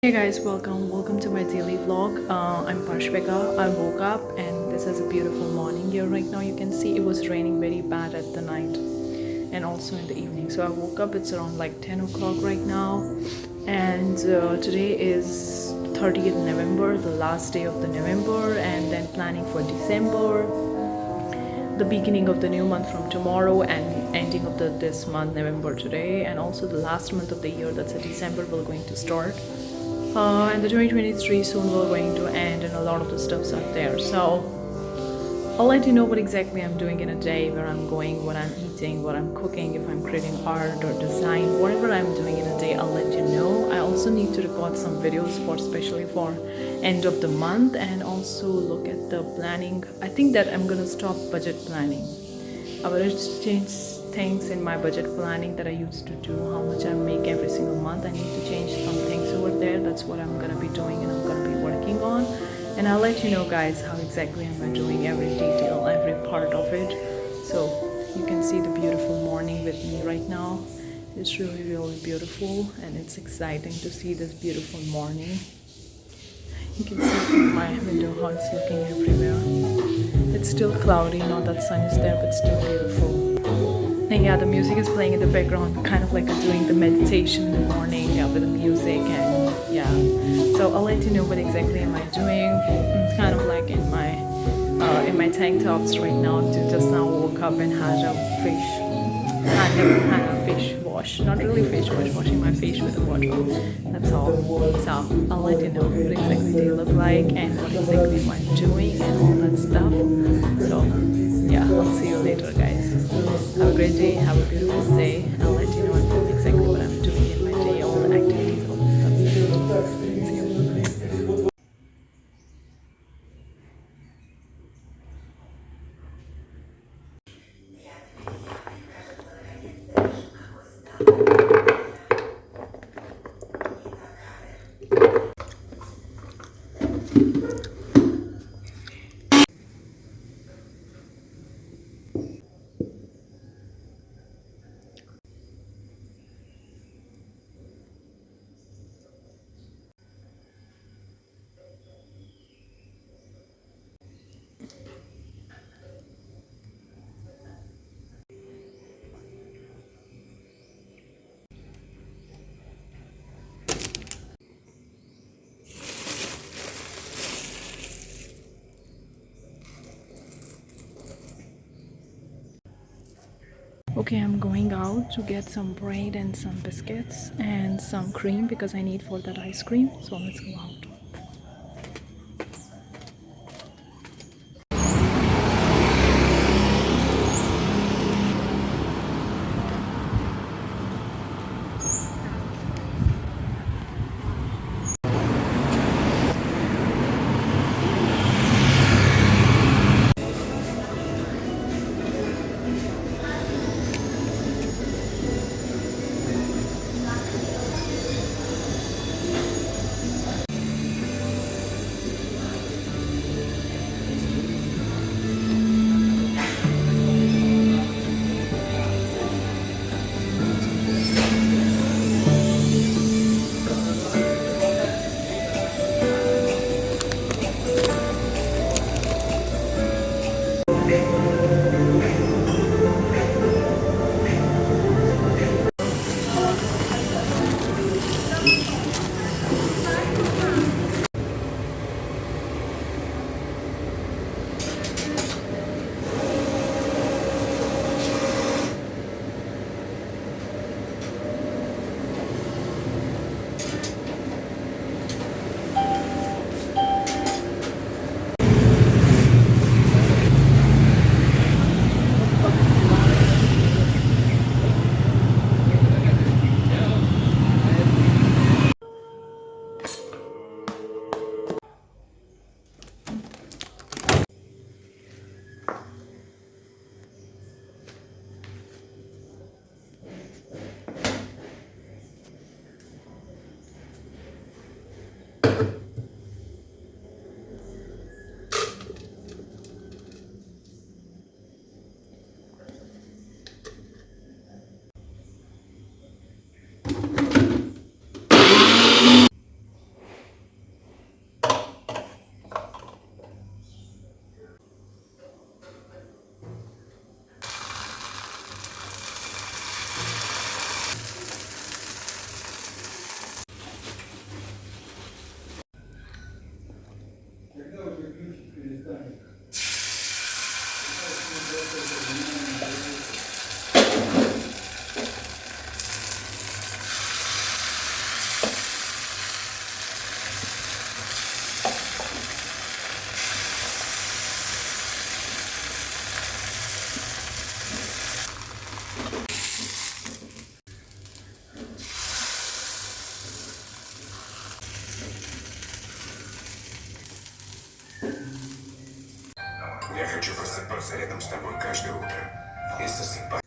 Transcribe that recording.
Hey guys, welcome to my daily vlog. I'm Parshvika. I woke up and this is a beautiful morning here right now. You can see it was raining very bad at the night and also in the evening. So I woke up, it's around like 10 o'clock right now, and today is 30th November, the last day of the November, and then planning for December, the beginning of the new month from tomorrow, and ending of this month November today, and also the last month of the year, that's a December, we're going to start. And the 2023 soon we're going to end, and a lot of the stuff's out there. So I'll let you know what exactly I'm doing in a day, where I'm going, what I'm eating, what I'm cooking, if I'm creating art or design, whatever I'm doing in a day, I'll let you know. I also need to record some videos for especially for end of the month, and also look at the planning. I think that I'm gonna stop budget planning. I will change things in my budget planning that I used to do, how much I make every single month. I need to change some things over there. That's what I'm gonna be doing, and I'm gonna be working on, and I'll let you know guys how exactly I'm doing every detail, every part of it. So you can see the beautiful morning with me right now. It's really beautiful, and it's exciting to see this beautiful morning. You can see from my window how it's looking everywhere. It's still cloudy, not that sun is there, but still beautiful. And yeah, the music is playing in the background, kind of like doing the meditation in the morning, with the music, and yeah. So I'll let you know what exactly am I doing. I'm kind of like in my tank tops right now. Just now woke up and had a fish wash. Not really fish wash, washing my face with the water. That's all. So I'll let you know what exactly they look like and what exactly am I doing and all that stuff. So yeah, I'll see you later guys. Have a great day, have a beautiful day. I'll let you know exactly what I'm doing in my day, all the activities, all the stuff. See you. Okay, I'm going out to get some bread and some biscuits and some cream because I need for that ice cream. So let's go out. просыпался рядом с тобой каждое утро и засыпать